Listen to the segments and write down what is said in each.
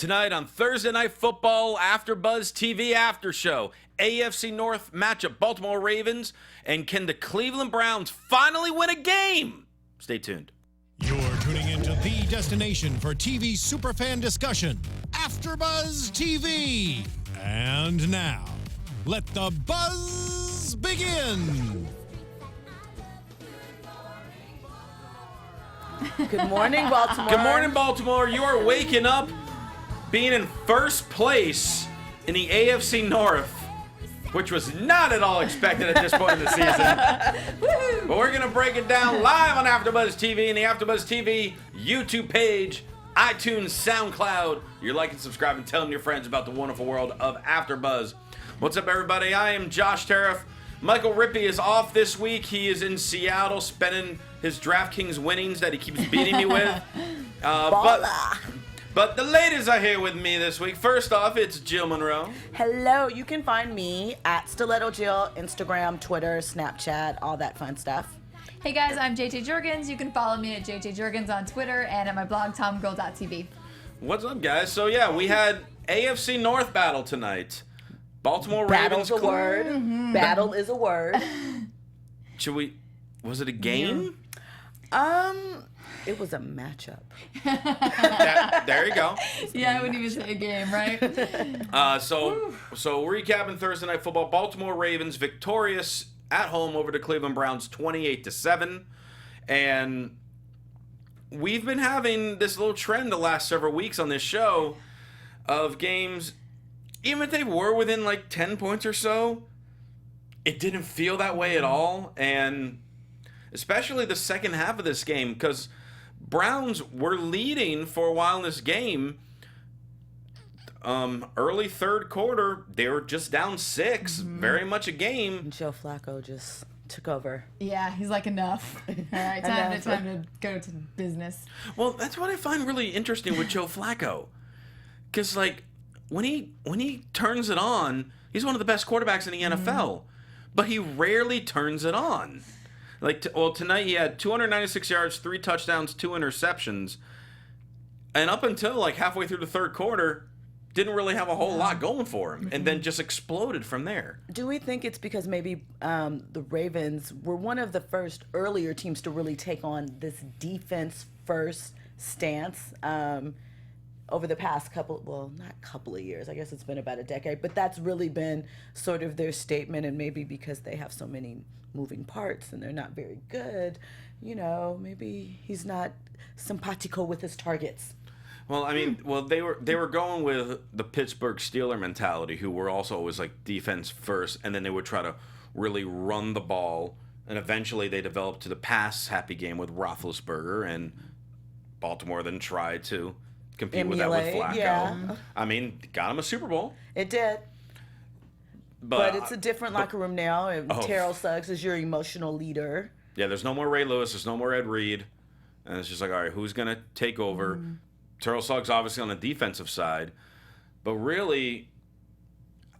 Tonight on Thursday Night Football, AfterBuzz TV After Show, AFC North matchup, Baltimore Ravens, and can the Cleveland Browns finally win a game? Stay tuned. You're tuning into the destination for TV superfan discussion, AfterBuzz TV. And now, let the buzz begin. Good morning, Baltimore. Good morning, Baltimore. You are waking up being in first place in the AFC North, which was not at all expected at this point in the season. But we're going to break it down live on AfterBuzz TV and the AfterBuzz TV YouTube page, iTunes, SoundCloud. You're liking, subscribing, telling your friends about the wonderful world of AfterBuzz. What's up, everybody? I am Josh Tariff. Michael Rippey is off this week. He is in Seattle spending his DraftKings winnings that he keeps beating me with. But the ladies are here with me this week. First off, it's Jill Munroe. Hello. You can find me at Stiletto Jill, Instagram, Twitter, Snapchat, all that fun stuff. Hey guys, I'm JJ Jurgens. You can follow me at JJ Jurgens on Twitter and at my blog, tomgirl.tv. What's up, guys? So, yeah, we had AFC North battle tonight. Baltimore Battle's Ravens. a word. Mm-hmm. Battle is a word. Was it a game? It was a matchup. There you go. Yeah, I wouldn't even say a game, right? So recapping Thursday Night Football, Baltimore Ravens victorious at home over the Cleveland Browns 28-7. And we've been having this little trend the last several weeks on this show of games, even if they were within like 10 points or so, it didn't feel that way at all. And especially the second half of this game, because Browns were leading for a while in this game. Early third quarter, they were just down 6, very much a game. And Joe Flacco just took over. Yeah, he's like, enough. All right, time to go to business. Well, that's what I find really interesting with Joe Flacco. Because, like, when he turns it on, he's one of the best quarterbacks in the NFL. But he rarely turns it on. Tonight he had 296 yards, 3 touchdowns, 2 interceptions. And up until like halfway through the third quarter, didn't really have a whole lot going for him. And then just exploded from there. Do we think it's because maybe the Ravens were one of the first earlier teams to really take on this defense-first stance over the past not couple of years. I guess it's been about a decade. But that's really been sort of their statement. And maybe because they have so many moving parts and they're not very good, maybe he's not simpatico with his targets. Well, I mean, they were going with the Pittsburgh Steeler mentality, who were also always like defense first, and then they would try to really run the ball, and eventually they developed to the pass happy game with Roethlisberger, and Baltimore then tried to compete with that with Flacco. Yeah. I mean, got him a Super Bowl. It did. But it's a different locker room now, and Terrell Suggs is your emotional leader. Yeah, there's no more Ray Lewis, there's no more Ed Reed, and it's just like, all right, who's going to take over? Terrell Suggs obviously on the defensive side, but really,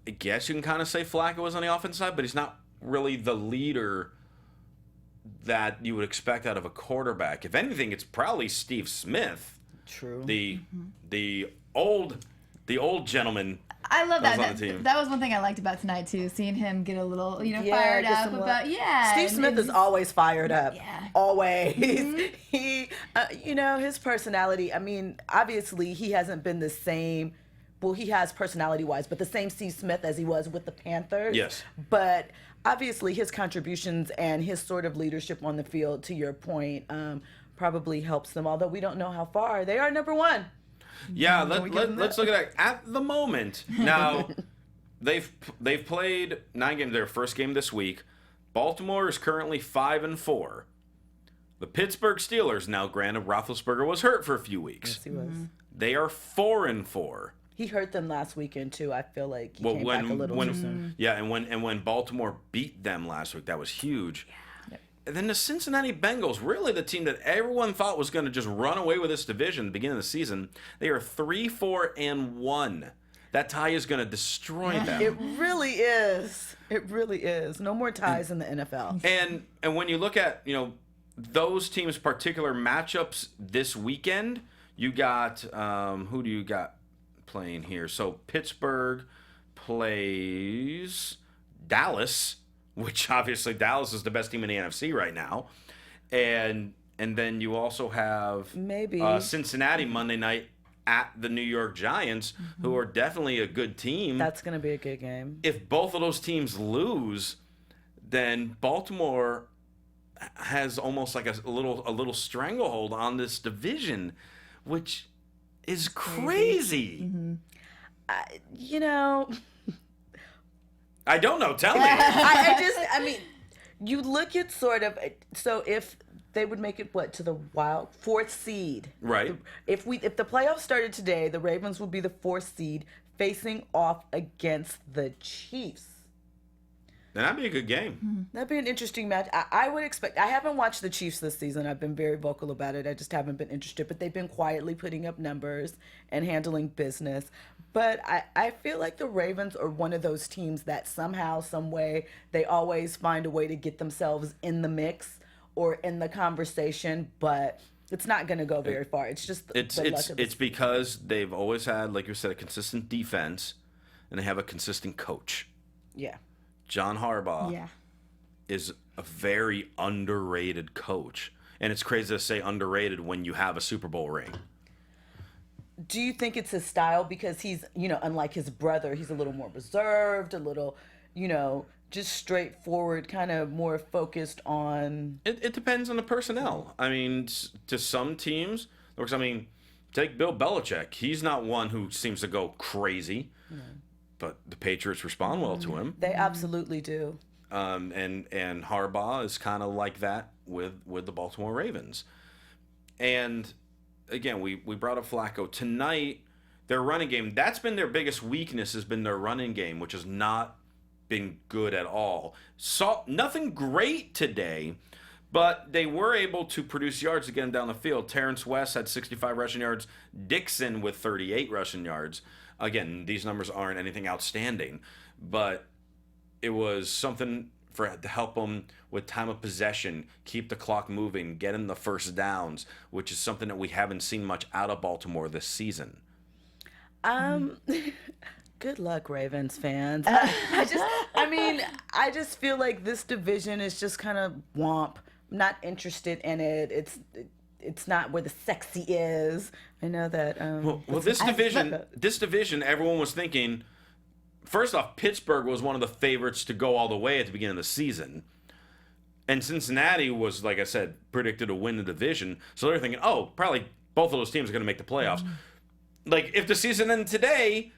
I guess you can kind of say Flacco was on the offensive side, but he's not really the leader that you would expect out of a quarterback. If anything, it's probably Steve Smith. True. The old gentleman. I love that. On the team. That was one thing I liked about tonight too, seeing him get a little, fired up about. Steve Smith is always fired up. Yeah. Always. He, his personality. I mean, obviously he hasn't been the same. Well, he has personality-wise, but the same Steve Smith as he was with the Panthers. Yes. But obviously his contributions and his sort of leadership on the field, to your point, probably helps them. Although we don't know how far. They are number 1. Yeah, let's look at that. At the moment, now, they've played 9 games. Their first game this week. Baltimore is currently 5-4. The Pittsburgh Steelers, now granted Roethlisberger was hurt for a few weeks. Yes, he was. They are 4-4. He hurt them last weekend too. I feel like he came back a little too soon. Yeah, and when Baltimore beat them last week, that was huge. Yeah. And then the Cincinnati Bengals, really the team that everyone thought was going to just run away with this division at the beginning of the season, they are 3-4-1. That tie is going to destroy them. It really is. It really is. No more ties in the NFL. And when you look at, those teams' particular matchups this weekend, you got, who do you got? playing here? So Pittsburgh plays Dallas, which obviously Dallas is the best team in the NFC right now. And then you also have Maybe Cincinnati Monday night at the New York Giants, who are definitely a good team. that's going to be a good game. If both of those teams lose, then Baltimore has almost like a little stranglehold on this division, which is crazy. You know, I don't know. Tell me. I mean, you look at sort of, so if they would make it to the fourth seed. Right. If the playoffs started today, the Ravens would be the fourth seed facing off against the Chiefs. Then that'd be a good game. That'd be an interesting match. I would expect. I haven't watched the Chiefs this season. I've been very vocal about it. I just haven't been interested. But they've been quietly putting up numbers and handling business. But I feel like the Ravens are one of those teams that somehow, some way, they always find a way to get themselves in the mix or in the conversation. But it's not going to go very far. It's just it's because they've always had, like you said, a consistent defense, and they have a consistent coach. Yeah. John Harbaugh is a very underrated coach. And it's crazy to say underrated when you have a Super Bowl ring. Do you think it's his style? Because he's, unlike his brother, he's a little more reserved, a little, just straightforward, kind of more focused on... It depends on the personnel. I mean, to some teams, take Bill Belichick. He's not one who seems to go crazy. But the Patriots respond well to him. They absolutely do. And Harbaugh is kind of like that with the Baltimore Ravens. And again, we brought up Flacco. Tonight, their running game, that's been their biggest weakness, has been their running game, which has not been good at all. Nothing great today, but they were able to produce yards to get them down the field. Terrence West had 65 rushing yards. Dixon with 38 rushing yards. Again, these numbers aren't anything outstanding, but it was something to help them with time of possession, keep the clock moving, get in the first downs, which is something that we haven't seen much out of Baltimore this season. Good luck, Ravens fans. I just feel like this division is just kind of womp. I'm not interested in it. It's not where the sexy is. I know that. Well, this division, everyone was thinking. First off, Pittsburgh was one of the favorites to go all the way at the beginning of the season, and Cincinnati was, like I said, predicted to win the division. So they're thinking, probably both of those teams are going to make the playoffs. Like if the season ended today,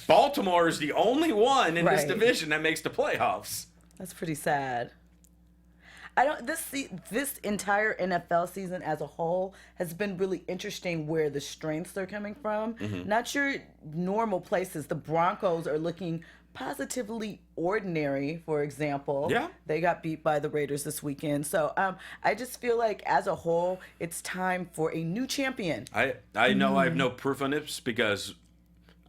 Baltimore is the only one in this division that makes the playoffs. That's pretty sad. This entire NFL season as a whole has been really interesting where the strengths are coming from. Not your normal places. The Broncos are looking positively ordinary, for example. Yeah. They got beat by the Raiders this weekend. So I just feel like as a whole, it's time for a new champion. I know I have no proof on this because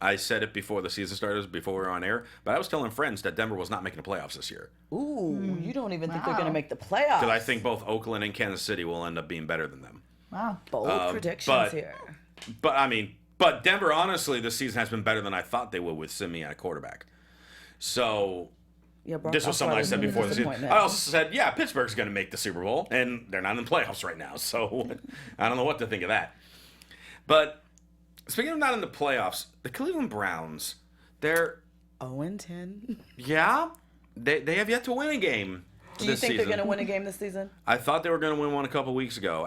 I said it before the season started, before we were on air, but I was telling friends that Denver was not making the playoffs this year. Ooh, you don't even think they're going to make the playoffs? Because I think both Oakland and Kansas City will end up being better than them. Wow. Bold predictions here. But Denver, honestly, this season has been better than I thought they would with Simi at quarterback. So this was something I said before the season. I also said, Pittsburgh's going to make the Super Bowl, and they're not in the playoffs right now. So I don't know what to think of that. But speaking of not in the playoffs, the Cleveland Browns, they're 0-10. Yeah, they have yet to win a game. Do you think they're going to win a game this season? I thought they were going to win one a couple weeks ago.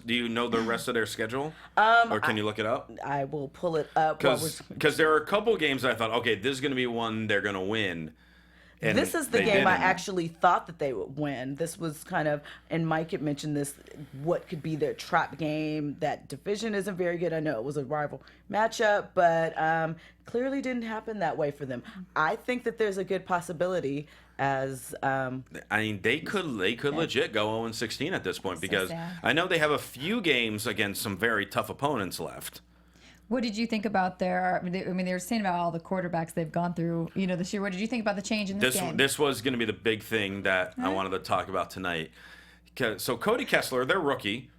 Do you know the rest of their schedule, or can you look it up? I will pull it up. Because there are a couple games I thought, okay, this is going to be one they're going to win. And this is the game I actually thought that they would win. This was kind of, and Mike had mentioned this, what could be their trap game. That division isn't very good. I know it was a rival matchup, but clearly didn't happen that way for them. I think that there's a good possibility as... they could legit go 0-16 at this point because I know they have a few games against some very tough opponents left. What did you think about they were saying about all the quarterbacks they've gone through, this year. What did you think about the change in this game? This was going to be the big thing that I wanted to talk about tonight. So Cody Kessler, their rookie,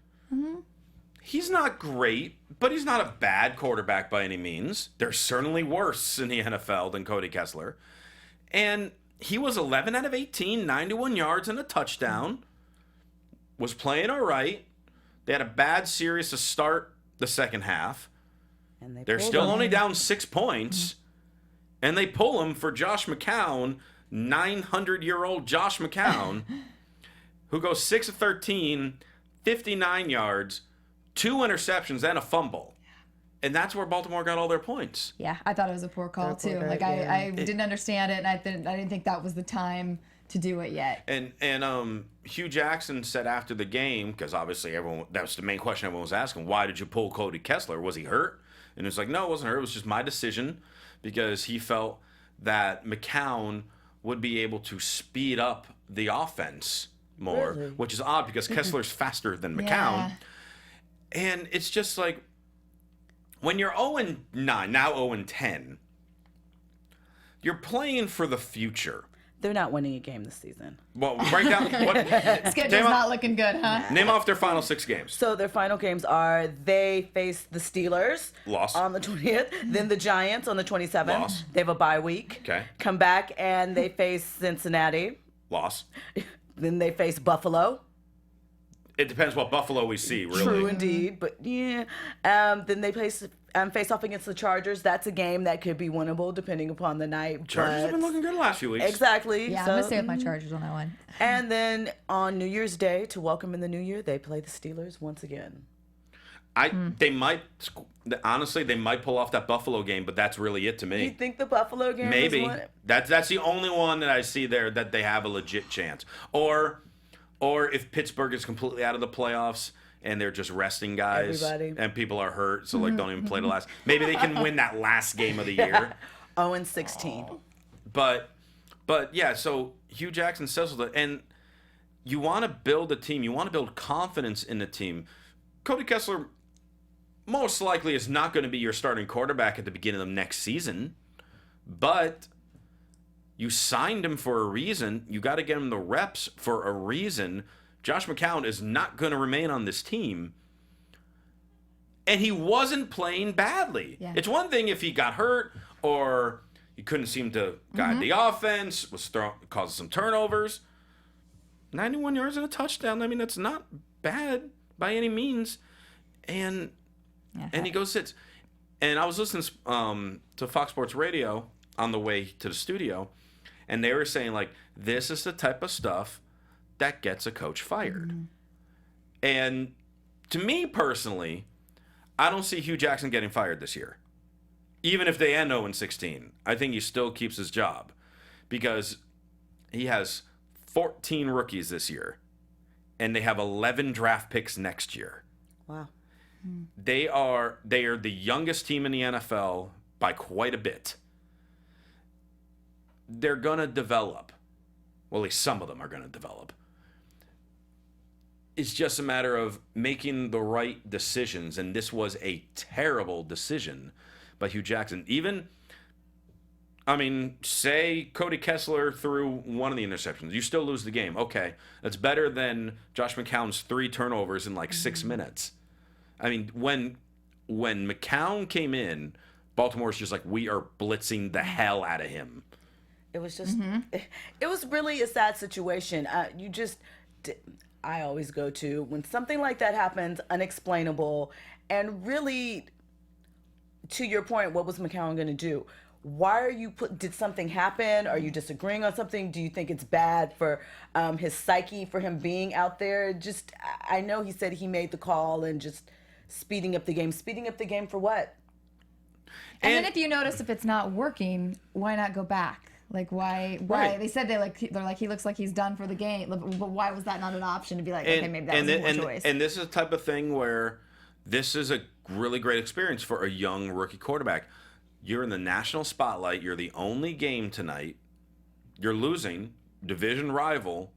He's not great, but he's not a bad quarterback by any means. There's certainly worse in the NFL than Cody Kessler. And he was 11 out of 18, 91 yards and a touchdown. Was playing all right. They had a bad series to start the second half. And They're still only down 6 points. And they pull him for Josh McCown, 900-year-old Josh McCown, who goes 6 of 13, 59 yards, 2 interceptions, and a fumble. And that's where Baltimore got all their points. Yeah, I thought it was a poor call, too. Like, I didn't understand it, and I didn't think that was the time to do it yet. And Hugh Jackson said after the game, because obviously that was the main question everyone was asking, why did you pull Cody Kessler? Was he hurt? And it's like, no, it wasn't hurt. It was just my decision because he felt that McCown would be able to speed up the offense more, which is odd because Kessler's faster than McCown. Yeah. And it's just like, when you're 0-9, now 0-10, you're playing for the future. They're not winning a game this season. Well, break down. Schedule's not looking good, huh? Name off their final 6 games. So their final games are they face the Steelers Loss. on the 20th, then the Giants on the 27th. Loss. They have a bye week. Okay. Come back and they face Cincinnati. Loss. Then they face Buffalo. It depends what Buffalo we see, really. True indeed, but yeah. Then they face off against the Chargers. That's a game that could be winnable depending upon the night. Chargers have been looking good the last few weeks. Exactly. Yeah, I'm going to stay with my Chargers on that one. And then on New Year's Day, to welcome in the new year, they play the Steelers once again. They might, honestly, they might pull off that Buffalo game, but that's really it to me. You think the Buffalo game Maybe. is one? That's the only one that I see there that they have a legit chance. Or if Pittsburgh is completely out of the playoffs and they're just resting guys and people are hurt, so like don't even play the last. Maybe they can win that last game of the year. 0-16. But yeah, so Hugh Jackson says that, and you want to build a team, you want to build confidence in the team. Cody Kessler most likely is not going to be your starting quarterback at the beginning of next season, but you signed him for a reason. You got to get him the reps for a reason. Josh McCown is not going to remain on this team. And he wasn't playing badly. Yeah. It's one thing if he got hurt or he couldn't seem to guide the offense, causing some turnovers. 91 yards and a touchdown. I mean, that's not bad by any means. And he goes sits. And I was listening to Fox Sports Radio on the way to the studio, and they were saying, like, this is the type of stuff that gets a coach fired. And to me personally, I don't see Hugh Jackson getting fired this year. Even if they end 0-16, I think he still keeps his job because he has 14 rookies this year, and they have 11 draft picks next year. Wow. They are the youngest team in the NFL by quite a bit. They're going to develop. Well, at least some of them are going to develop. It's just a matter of making the right decisions, and this was a terrible decision by Hugh Jackson. Say Cody Kessler threw one of the interceptions. You still lose the game. Okay, that's better than Josh McCown's 3 turnovers in like 6 minutes. I mean, when McCown came in, Baltimore's just like, we are blitzing the hell out of him. It was just, it was really a sad situation. I always go to when something like that happens, unexplainable, and really, to your point, what was McCown going to do? Why are you did something happen? Are you disagreeing on something? Do you think it's bad for his psyche, for him being out there? Just, I know he said he made the call and just speeding up the game. Speeding up the game for what? And then if you notice if it's not working, why not go back? Like why? Right. They said they're like he looks like he's done for the game, but why was that not an option to be like, okay, maybe that was a poor choice? And this is the type of thing where this is a really great experience for a young rookie quarterback. You're in the national spotlight. You're the only game tonight. You're losing, division rival.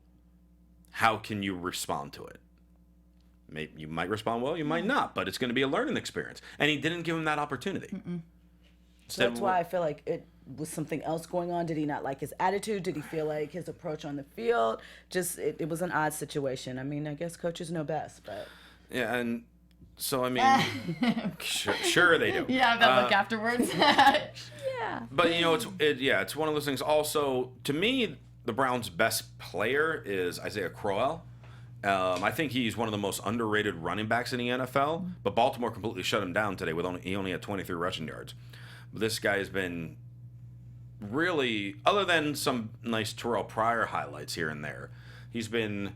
How can you respond to it? You might respond well, you might not, but it's going to be a learning experience. And he didn't give him that opportunity. So that's why I feel like it was something else going on. Did he not like his attitude? Did he feel like his approach on the field? Just it was an odd situation. I mean, I guess coaches know best, but yeah, and So I mean, sure they do. Yeah, that look afterwards. Yeah. But it's one of those things. Also, to me, the Browns' best player is Isaiah Crowell. I think he's one of the most underrated running backs in the NFL. But Baltimore completely shut him down today he only had 23 rushing yards. But this guy has been really, other than some nice Terrell Pryor highlights here and there, he's been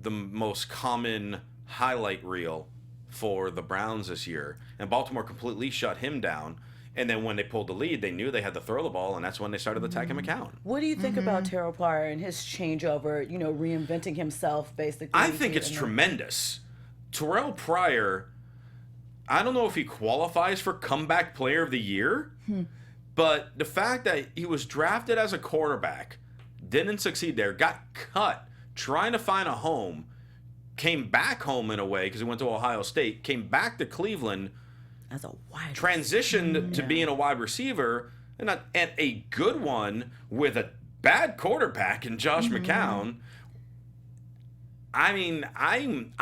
the most common highlight reel for the Browns this year. And Baltimore completely shut him down. And then when they pulled the lead, they knew they had to throw the ball, and that's when they started attacking McCown. What do you think about Terrell Pryor and his changeover, reinventing himself, basically? I think it's tremendous. Terrell Pryor, I don't know if he qualifies for Comeback Player of the Year, but the fact that he was drafted as a quarterback, didn't succeed there, got cut, trying to find a home, came back home in a way because he went to Ohio State, came back to Cleveland, as a wide transitioned to being a wide receiver, and a good one with a bad quarterback in Josh McCown. I mean, I'm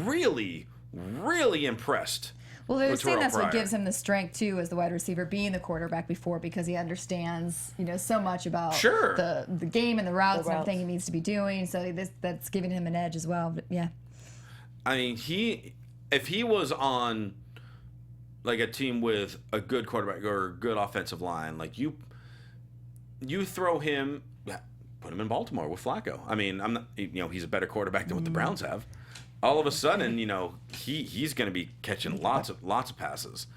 really, really impressed. Well, they're with saying Terrell that's what Pryor. gives him the strength too, as the wide receiver, being the quarterback before, because he understands, so much about Sure. the game and the routes and routes. everything he needs to be doing. So that's giving him an edge as well. But yeah. I mean, if he was on like a team with a good quarterback or a good offensive line, like you throw him, put him in Baltimore with Flacco. I mean, I'm not, he's a better quarterback than what the Browns have. All of a sudden, he's going to be catching lots of passes.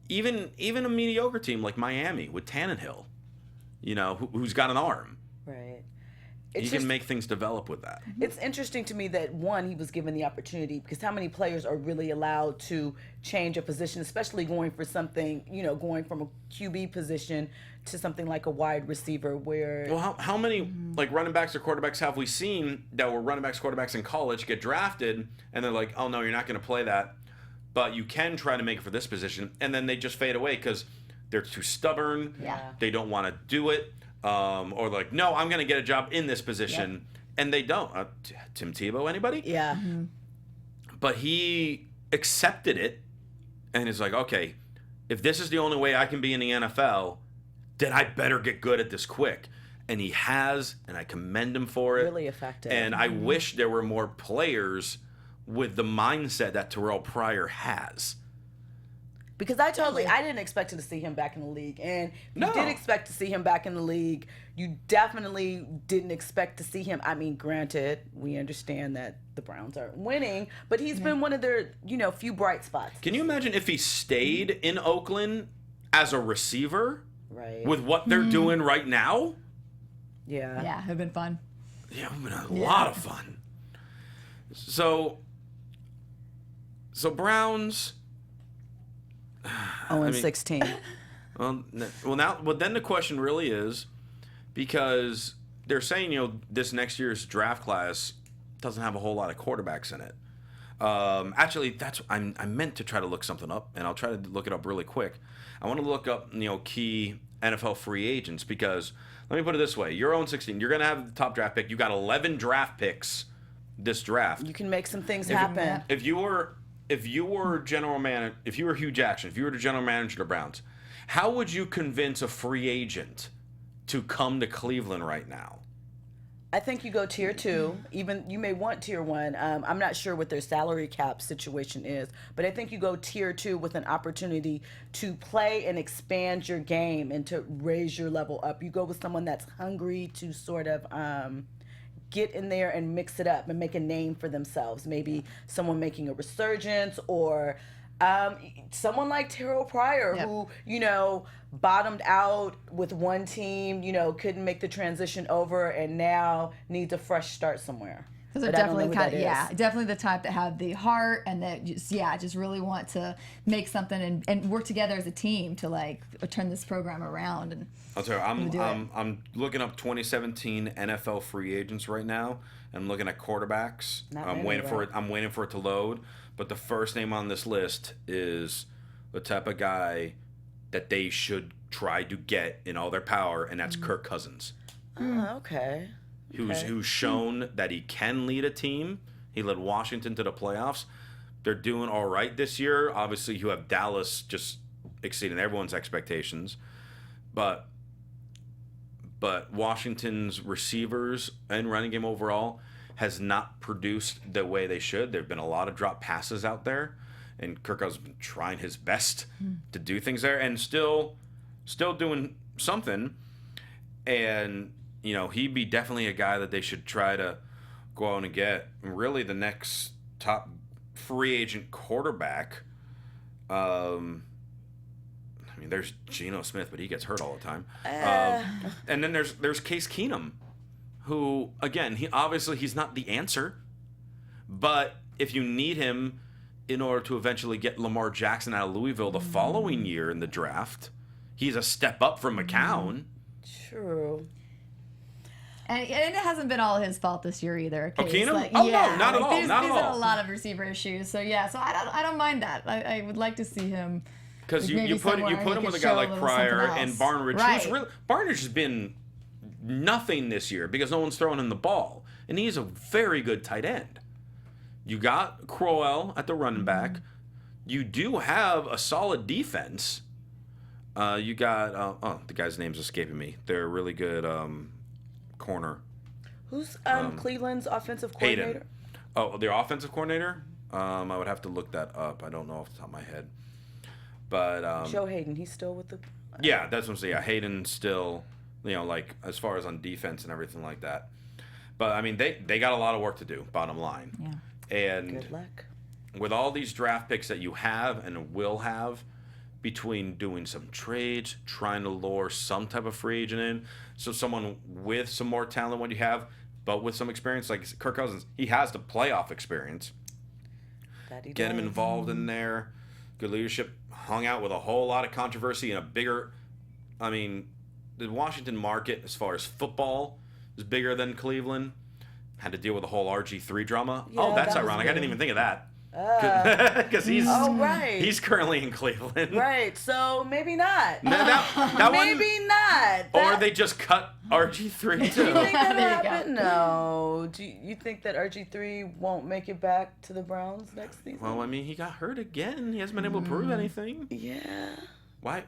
Even a mediocre team like Miami with Tannehill, who's got an arm. Right. He can make things develop with that. It's interesting to me that, one, he was given the opportunity, because how many players are really allowed to change a position, especially going for something, going from a QB position to something like a wide receiver where... Well, how many like running backs or quarterbacks have we seen that were running backs, quarterbacks in college get drafted, and they're like, oh, no, you're not going to play that, but you can try to make it for this position, and then they just fade away because they're too stubborn, they don't want to do it, or like, no, I'm going to get a job in this position, and they don't. Tim Tebow, anybody? Yeah. But he accepted it, and is like, okay, if this is the only way I can be in the NFL, then I better get good at this quick. And he has, and I commend him for it. Really effective. And I wish there were more players with the mindset that Terrell Pryor has. Because I didn't expect to see him back in the league. And you did expect to see him back in the league. You definitely didn't expect to see him. I mean, granted, we understand that the Browns aren't winning, but he's been one of their, few bright spots. Can you imagine if he stayed in Oakland as a receiver? Right. With what they're doing right now? Yeah. Yeah, it'd been fun. Yeah, it would have been a lot of fun. So Browns... 0-16. Well, then the question really is, because they're saying, this next year's draft class doesn't have a whole lot of quarterbacks in it. Actually, I meant to try to look something up, and I'll try to look it up really quick. I want to look up, key NFL free agents, because let me put it this way: you're 0-16. You're going to have the top draft pick. You got 11 draft picks this draft. You can make some things happen. If you were general manager, if you were Hugh Jackson, if you were the general manager of the Browns, how would you convince a free agent to come to Cleveland right now? I think you go tier 2. Even you may want tier 1. I'm not sure what their salary cap situation is, but I think you go tier 2 with an opportunity to play and expand your game and to raise your level up. You go with someone that's hungry to sort of get in there and mix it up and make a name for themselves. Maybe someone making a resurgence, or someone like Terrell Pryor, who, bottomed out with one team, couldn't make the transition over, and now needs a fresh start somewhere. Because they're definitely definitely the type that have the heart and that just really want to make something and work together as a team to turn this program around. And I'll tell you, I'm looking up 2017 NFL free agents right now. I'm looking at quarterbacks. I'm waiting for it to load. But the first name on this list is the type of guy that they should try to get in all their power, and that's Kirk Cousins. Oh, okay. Who's shown that he can lead a team. He led Washington to the playoffs. They're doing all right this year. Obviously, you have Dallas just exceeding everyone's expectations. But Washington's receivers and running game overall has not produced the way they should. There have been a lot of drop passes out there, and Kirk Cousins has been trying his best to do things there, and still doing something. And he'd be definitely a guy that they should try to go out and get. Really, the next top free agent quarterback. There's Geno Smith, but he gets hurt all the time. And then there's Case Keenum, who, again, he's not the answer. But if you need him in order to eventually get Lamar Jackson out of Louisville the following year in the draft, he's a step up from McCown. True. And it hasn't been all his fault this year either. Keenum? No, not at all. He's had a lot of receiver issues. So I don't mind that. I would like to see him. Because you put him with a guy like Pryor and Barnidge. Right. Barnidge has been nothing this year because no one's throwing him the ball. And he's a very good tight end. You got Crowell at the running back. You do have a solid defense. You got, the guy's name's escaping me. They're a really good corner. Who's Cleveland's offensive coordinator? Hayden. Oh, their offensive coordinator? I would have to look that up. I don't know off the top of my head. But Joe Hayden, he's still with the. Yeah, that's what I'm saying. Yeah, Hayden's still, as far as on defense and everything like that. But they got a lot of work to do. Bottom line. Yeah. And good luck. With all these draft picks that you have and will have, between doing some trades, trying to lure some type of free agent in, so someone with some more talent than what you have, but with some experience, like Kirk Cousins, he has the playoff experience. Get him involved in there. Good leadership. Hung out with a whole lot of controversy and a bigger. The Washington market, as far as football, is bigger than Cleveland. Had to deal with the whole RG3 drama. Yeah, that's that ironic. I didn't even think of that. Because right. he's currently in Cleveland. Right. So maybe not. That maybe not. Or they just cut RG3 too. Do you think that happened? No. Do you think that RG3 won't make it back to the Browns next season? Well, he got hurt again. He hasn't been able to prove anything. Yeah. Why?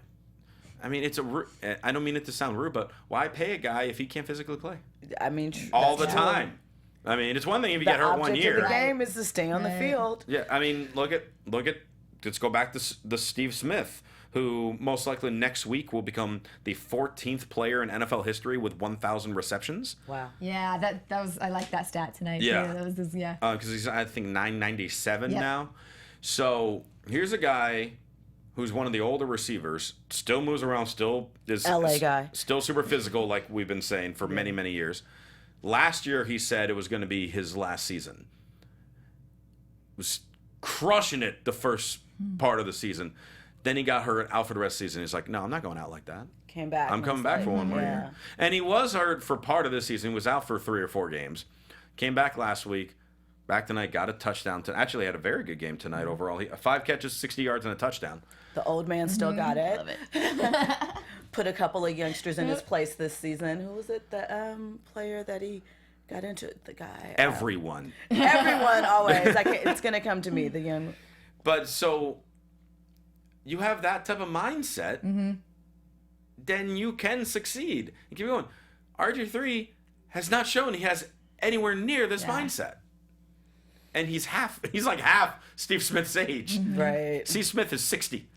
I don't mean it to sound rude, but why pay a guy if he can't physically play? All the time. It's one thing if you get hurt 1 year. The object of the game is to stay on the field. Yeah, look at. Let's go back to the Steve Smith, who most likely next week will become the 14th player in NFL history with 1,000 receptions. Wow. Yeah, that was. I like that stat tonight. Yeah. Too. That was because he's, I think, 997 now. So here's a guy who's one of the older receivers, still moves around, still is LA guy, still super physical, like we've been saying for many, many years. Last year, he said it was going to be his last season. Was crushing it the first part of the season. Then he got hurt out for the rest of the season. He's like, no, I'm not going out like that. Came back. I'm coming back for one more year. And he was hurt for part of this season. He was out for 3 or 4 games. Came back last week. Back tonight, got a touchdown. Actually had a very good game tonight overall. 5 catches, 60 yards, and a touchdown. The old man still got it. Love it. Put a couple of youngsters in his place this season. Who was it? The player that he got into? The guy. Everyone. Everyone always. It's going to come to me, the young. But so you have that type of mindset, then you can succeed. And keep going. RG3 has not shown he has anywhere near this mindset. And he's like half Steve Smith's age. Right. Steve Smith is 60.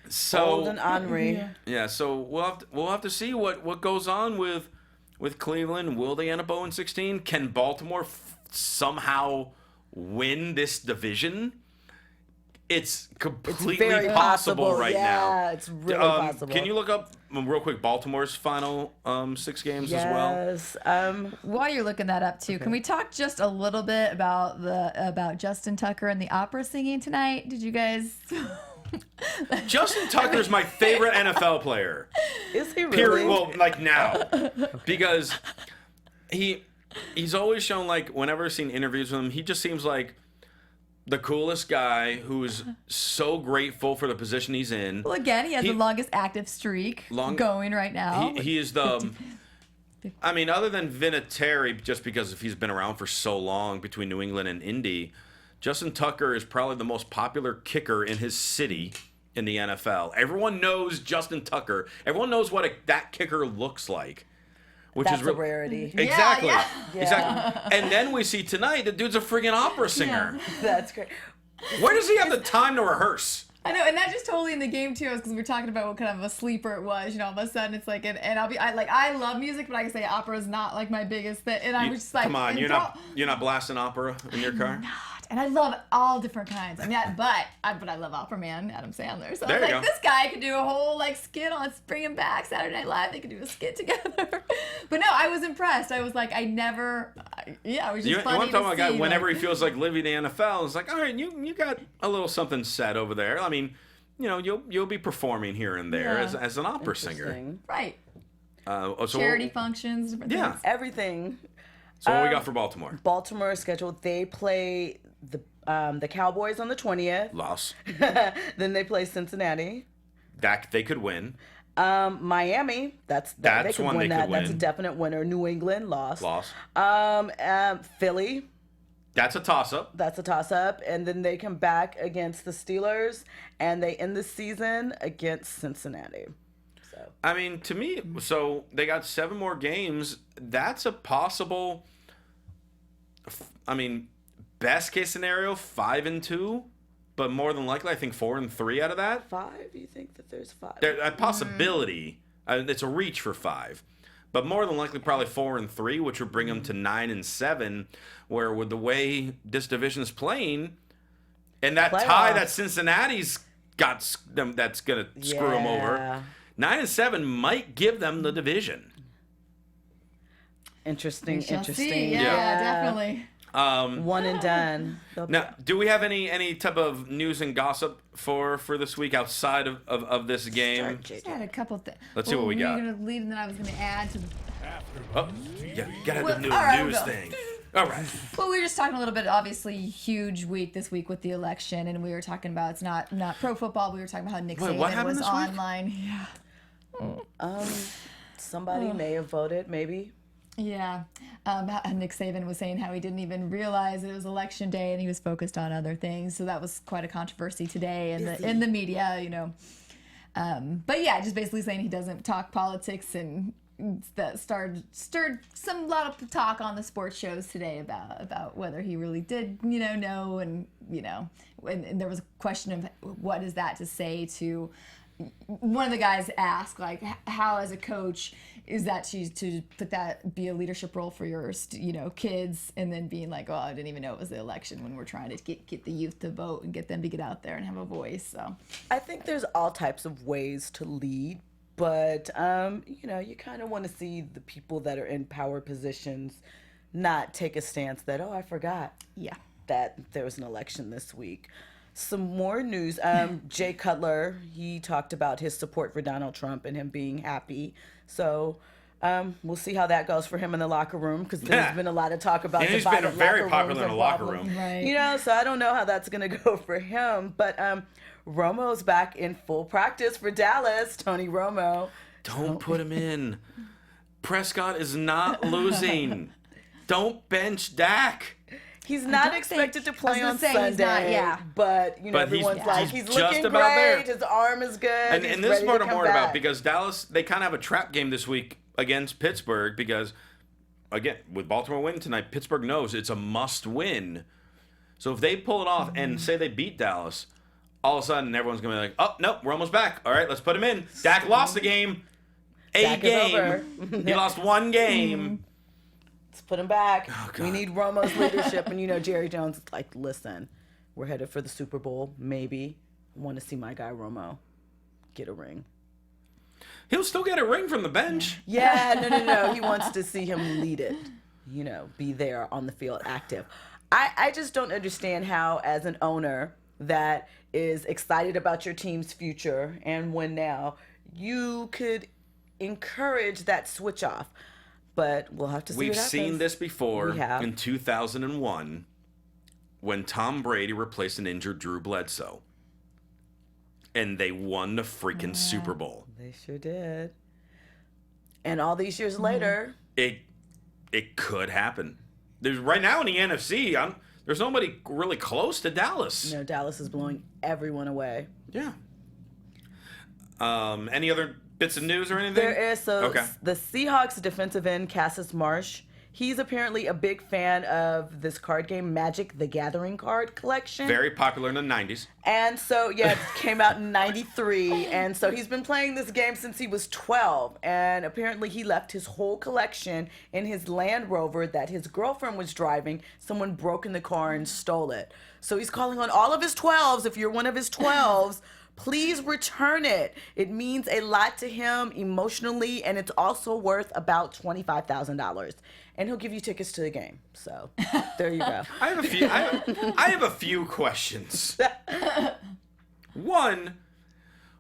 So old and ornery. Yeah, so we'll have to see what goes on with Cleveland. Will they end up 0-16? Can Baltimore somehow win this division? It's completely possible right now. Yeah, it's really possible. Can you look up real quick Baltimore's final 6 games as well? Yes. While you're looking that up too, can we talk just a little bit about Justin Tucker and the opera singing tonight? Did you guys? Justin Tucker is my favorite NFL player. Is he really? Period. Well, like now, because he's always shown, like, whenever I've seen interviews with him, he just seems like the coolest guy who's so grateful for the position he's in. Well, again, he has the longest active streak going right now. He is the I mean, other than Vinatieri, just because if he's been around for so long between New England and Indy, Justin Tucker is probably the most popular kicker in his city in the NFL. Everyone knows Justin Tucker. Everyone knows what that kicker looks like. Which That's is a rarity. Exactly. Yeah. Exactly. And then we see tonight the dude's a friggin' opera singer. That's great. Where does he have the time to rehearse? I know, and that just totally in the game too, because we were talking about what kind of a sleeper it was. All of a sudden it's like, and I love music, but I can say opera is not like my biggest thing. And I was just like, come on, you're not blasting opera in your car? And I love all different kinds. I mean, but I love Opera Man, Adam Sandler. So I There was you like, go. this guy could do a whole skit on bringing back Saturday Night Live. They could do a skit together. But no, I was impressed. I was like, it was just You funny want to talk about a guy see, whenever he feels like living the NFL? It's like, all right, you got a little something set over there. I mean, you'll be performing here and there as an opera singer. Interesting. right. So Charity functions, different things. Everything. So what we got for Baltimore? Baltimore is scheduled. They play the Cowboys on the 20th. Loss. Then they play Cincinnati. That they could win. Miami. They could one win they that. could That's a win. definite winner. New England lost. Loss. Philly. That's a toss-up. That's a toss-up. And then they come back against the Steelers, and they end the season against Cincinnati. So I mean, to me, so they got 7 more games. That's a possible. I mean, best case scenario 5-2, but more than likely, I think 4-3 out of that. 5? You think that there's 5? A possibility. It's a reach for 5, but more than likely, probably 4-3, which would bring them to 9-7. Where with the way this division is playing, and that tie Playoffs. that Cincinnati's got them, that's gonna screw them over. 9-7 might give them the division. Interesting. We shall Interesting. see. Yeah, definitely. One and done. Now, do we have any type of news and gossip for this week outside of this game? I had a couple things. Let's see what we got. Were you going to lead, and then I was going to add to the... Oh, yeah, you gotta have the new all right, news we'll go. thing. All right. Well, we were just talking a little bit, obviously, huge week this week with the election, and we were talking about it's not pro football. We were talking about how Nick Wait, what Saban happened was this week? online. Yeah. Somebody may have voted, maybe. Yeah. Nick Saban was saying how he didn't even realize it was election day and he was focused on other things. So that was quite a controversy today in the media, But yeah, just basically saying he doesn't talk politics, and that stirred a lot of talk on the sports shows today about whether he really did, know, and and there was a question of what is that to say to. One of the guys asked, how as a coach is that to be a leadership role for your kids, and then being like, oh, I didn't even know it was the election when we're trying to get the youth to vote and get them to get out there and have a voice. So I think there's all types of ways to lead, but you kind of want to see the people that are in power positions not take a stance that, oh, I forgot that there was an election this week. Some more news. Jay Cutler, he talked about his support for Donald Trump and him being happy. So we'll see how that goes for him in the locker room, because there's been a lot of talk about And he's divided been very locker popular rooms in and the locker problems. room. right. So I don't know how that's going to go for him. But Romo's back in full practice for Dallas. Tony Romo. Don't put him in. Prescott is not losing. Don't bench Dak. He's not don't expected think- to play I on was gonna say he's Sunday, not, but But he's- everyone's like, he's he's just looking about there. great. His arm is good. And he's this is ready what to I'm come worried about, back. because Dallas, they kind of have a trap game this week against Pittsburgh, because, again, with Baltimore winning tonight, Pittsburgh knows it's a must win. So if they pull it off and say they beat Dallas, all of a sudden everyone's going to be like, oh, nope, we're almost back. All right, let's put him in. Dak lost the game. Dak is over. He lost one game. Let's put him back. Oh, We God. need Romo's leadership. And, Jerry Jones is like, listen, we're headed for the Super Bowl, maybe. I want to see my guy Romo get a ring. He'll still get a ring from the bench. Yeah, no. He wants to see him lead it, be there on the field, active. I just don't understand how, as an owner that is excited about your team's future and win now, you could encourage that switch off. But we'll have to see We've what happens. seen this before We have. in 2001 when Tom Brady replaced an injured Drew Bledsoe. And they won the freaking Super Bowl. They sure did. And all these years later, It could happen. There's right now in the NFC, there's nobody really close to Dallas. No, Dallas is blowing everyone away. Yeah. Any other bits of news or anything? There is. So Okay. the Seahawks defensive end, Cassis Marsh, he's apparently a big fan of this card game, Magic the Gathering card collection. Very popular in the 90s. And so, yeah, it came out in 93. And so he's been playing this game since he was 12. And apparently he left his whole collection in his Land Rover that his girlfriend was driving. Someone broke in the car and stole it. So he's calling on all of his 12s. If you're one of his 12s, please return it. It means a lot to him emotionally, and it's also worth about $25,000. And he'll give you tickets to the game. So there you go. I have a few questions. One,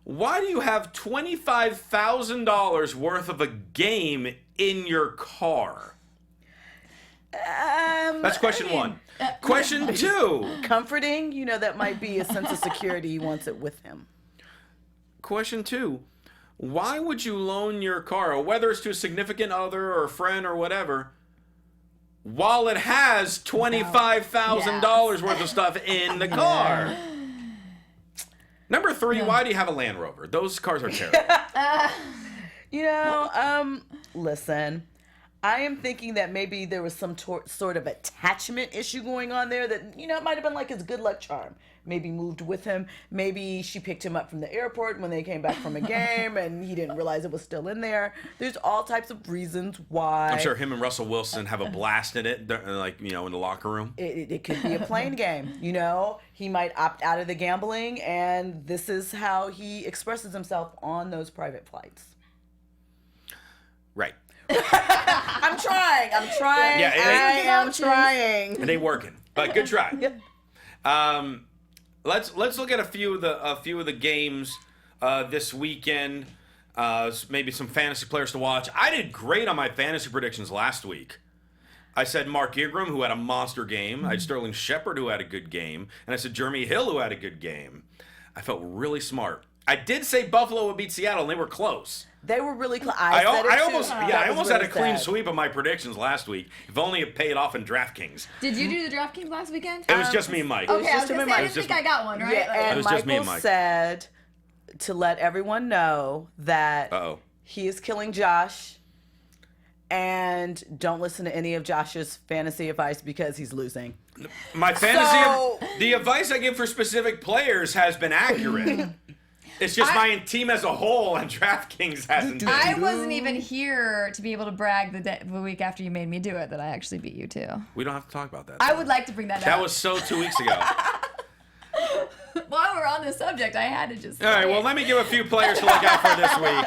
why do you have $25,000 worth of a game in your car? That's question one. Question two. Comforting, that might be a sense of security. He wants it with him. Question two. Why would you loan your car, whether it's to a significant other or a friend or whatever, while it has $25,000 worth of stuff in the car? Number three, why do you have a Land Rover? Those cars are terrible. Listen, I am thinking that maybe there was some sort of attachment issue going on there that, it might have been like his good luck charm. Maybe moved with him. Maybe she picked him up from the airport when they came back from a game and he didn't realize it was still in there. There's all types of reasons why. I'm sure him and Russell Wilson have a blast in it, like, in the locker room. It could be a plane game, He might opt out of the gambling, and this is how he expresses himself on those private flights. Right. I'm trying. Yeah, I am trying. It ain't working, but good try. Let's look at a few of the games this weekend. Maybe some fantasy players to watch. I did great on my fantasy predictions last week. I said Mark Ingram, who had a monster game. I had Sterling Shepard, who had a good game, and I said Jeremy Hill, who had a good game. I felt really smart. I did say Buffalo would beat Seattle, and they were close. They were really close. I almost had a clean sweep of my predictions last week. If only it paid off in DraftKings. Did you do the DraftKings last weekend? It was just me and Mike. Okay, I was just gonna me say, and I Mike. didn't think I got one, right? Yeah, It and was just me and Michael Mike. said to let everyone know that he is killing Josh, and don't listen to any of Josh's fantasy advice because he's losing. My fantasy, the advice I give for specific players has been accurate. It's just my team as a whole and DraftKings hasn't been. I wasn't even here to be able to brag the week after you made me do it that I actually beat you too. We don't have to talk about that. I would like to bring that up. That was so 2 weeks ago. While we're on this subject, I had to just. All right, well, let me give a few players to look out for this week.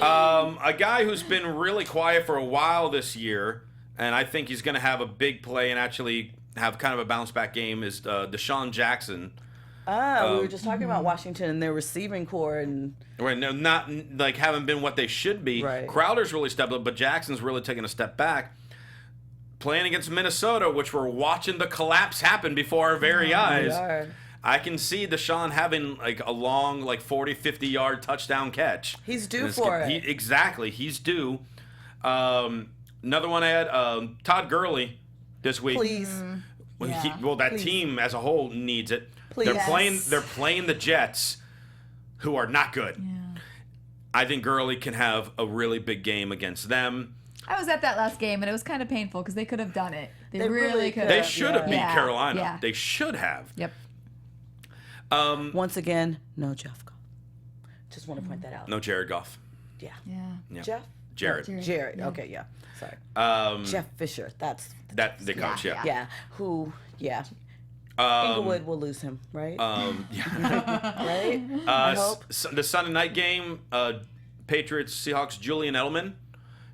A guy who's been really quiet for a while this year, and I think he's going to have a big play and actually have kind of a bounce back game, is Deshaun Jackson. We were just talking about Washington and their receiving core, and Right, no, not like haven't been what they should be. Right. Crowder's really stepped up, but Jackson's really taken a step back. Playing against Minnesota, which we're watching the collapse happen before our very eyes. I can see Deshaun having like a long, 40, 50-yard touchdown catch. He's due for it. Exactly, he's due. Another one I had, Todd Gurley this week. Please. That team as a whole needs it. Please. They're playing the Jets, who are not good. Yeah. I think Gurley can have a really big game against them. I was at that last game and it was kind of painful because they could have done it. They really could. They should have beat Yeah. Carolina. Yeah. They should have. Yep. Once again, no Jeff Goff. Just want to point that out. No Jared Goff. Yeah. Yeah. Jeff? Jared. Jared. Yeah. Okay, yeah. Sorry. Um, Jeff Fisher. That's that the coach. Yeah. yeah. Inglewood will lose him, right? Yeah. Right? I hope. The Sunday night game, Patriots, Seahawks, Julian Edelman,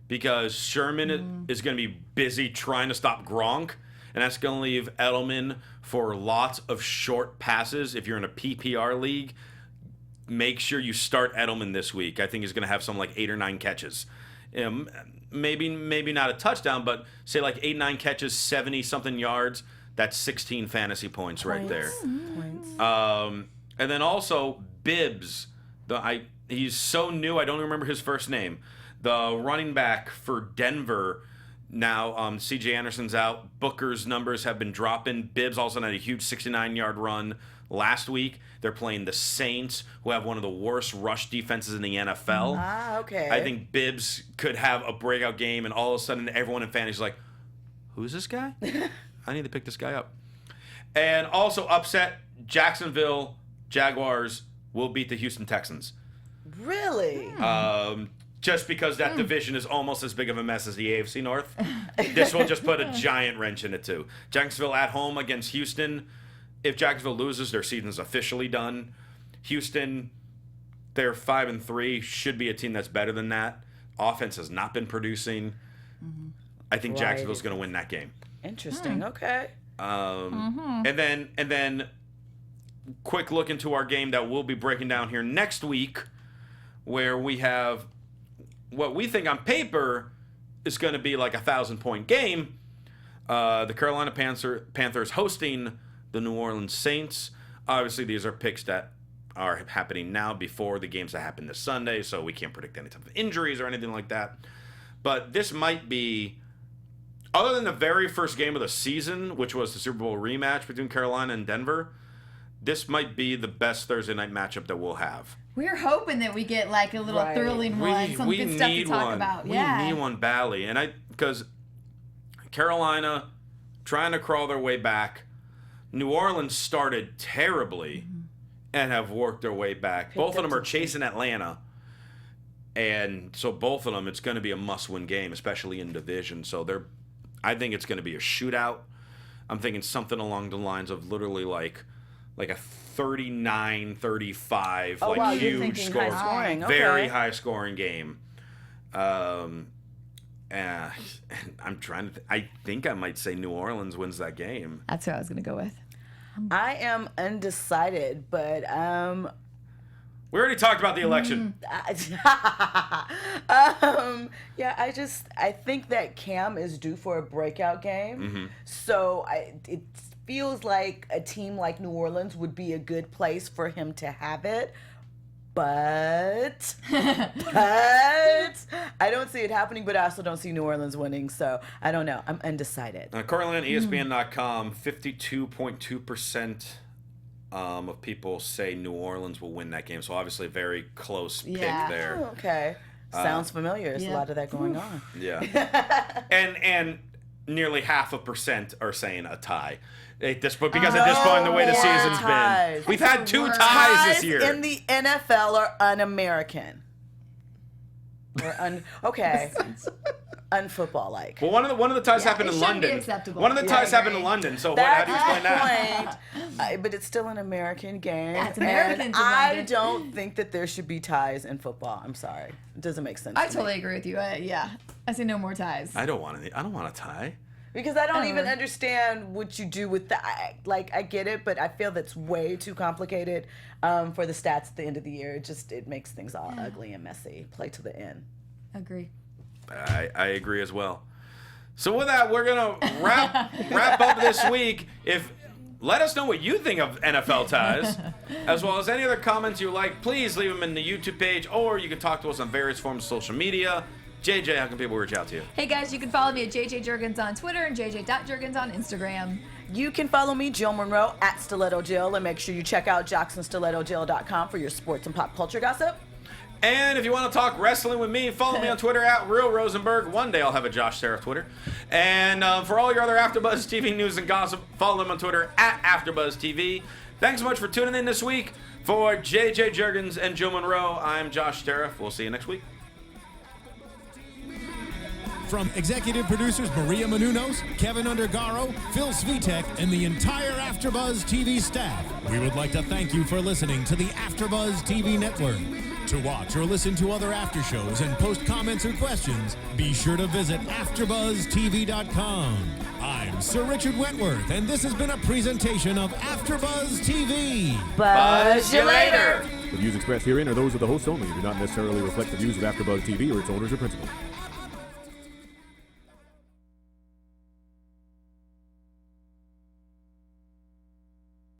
because Sherman is going to be busy trying to stop Gronk, and that's going to leave Edelman for lots of short passes. If you're in a PPR league, make sure you start Edelman this week. I think he's going to have some 8 or 9 catches. Maybe not a touchdown, but say 8, 9 catches, 70-something yards. That's 16 fantasy points right there. Points. And then also Bibbs. He's so new, I don't remember his first name. The running back for Denver now, C.J. Anderson's out. Booker's numbers have been dropping. Bibbs also had a huge 69-yard run last week. They're playing the Saints, who have one of the worst rush defenses in the NFL. Okay. I think Bibbs could have a breakout game, and all of a sudden everyone in fantasy is like, who's this guy? I need to pick this guy up. And also upset, Jacksonville Jaguars will beat the Houston Texans. Really? Just because that division is almost as big of a mess as the AFC North. This will just put a giant wrench in it, too. Jacksonville at home against Houston. If Jacksonville loses, their season's officially done. Houston, they're 5-3, should be a team that's better than that. Offense has not been producing. I think Jacksonville's going to win that game. Interesting. Okay. And then quick look into our game that we'll be breaking down here next week, where we have what we think on paper is going to be like a 1,000-point game. The Carolina Panthers hosting the New Orleans Saints. Obviously, these are picks that are happening now before the games that happen this Sunday, so we can't predict any type of injuries or anything like that. But this might be, other than the very first game of the season, which was the Super Bowl rematch between Carolina and Denver, this might be the best Thursday night matchup that we'll have. We're hoping that we get like a little thrilling one, some good stuff to talk about. We need one badly, and because Carolina trying to crawl their way back. New Orleans started terribly and have worked their way back. Both of them are chasing Atlanta. And so both of them, it's going to be a must-win game, especially in division. So I think it's going to be a shootout. I'm thinking something along the lines of literally like a 39-35, huge score. High scoring. Very high-scoring game. I'm trying to. I think I might say New Orleans wins that game. That's who I was going to go with. I am undecided, but we already talked about the election. I think that Cam is due for a breakout game. So it feels like a team like New Orleans would be a good place for him to have it. But I don't see it happening, but I also don't see New Orleans winning, so I don't know. I'm undecided. Currently on ESPN.com, 52.2% of people say New Orleans will win that game, so obviously a very close pick there. Oh, okay. Sounds familiar. There's a lot of that going on. Yeah. and nearly 0.5% are saying a tie. Because at this point, the way the season's been, we've had 2 ties this year. In the NFL are un-American. Or unfootball-like. Well, one of the ties happened in London. Acceptable. One of the ties happened in London. So how do you explain that? But it's still an American game. Yeah, it's Americans in I London. don't think that there should be ties in football. I'm sorry, it doesn't make sense. I to totally me. agree with you. I say no more ties. I don't want a tie. Because I don't even understand what you do with that. Like, I get it, but I feel that's way too complicated for the stats at the end of the year. It makes things all ugly and messy. Play to the end. Agree. I agree as well. So with that, we're gonna wrap up this week. Let us know what you think of NFL ties, as well as any other comments you like. Please leave them in the YouTube page, or you can talk to us on various forms of social media. JJ, how can people reach out to you? Hey guys, you can follow me at JJ Jurgens on Twitter and JJ.Jurgens on Instagram. You can follow me, Jill Munroe, at Stiletto Jill, and make sure you check out JocksandStilettoJill.com for your sports and pop culture gossip. And if you want to talk wrestling with me, follow me on Twitter at Real Rosenberg. One day I'll have a Josh Seraph Twitter. And for all your other AfterBuzz TV news and gossip, follow them on Twitter at AfterBuzz TV. Thanks so much for tuning in this week. For JJ Jurgens and Jill Munroe, I'm Josh Seraph. We'll see you next week. From executive producers Maria Menounos, Kevin Undergaro, Phil Svitek, and the entire AfterBuzz TV staff, we would like to thank you for listening to the AfterBuzz TV network. To watch or listen to other after shows and post comments or questions, be sure to visit AfterBuzzTV.com. I'm Sir Richard Wentworth, and this has been a presentation of AfterBuzz TV. Buzz you later. The views expressed herein are those of the hosts only and do not necessarily reflect the views of AfterBuzz TV or its owners or principals.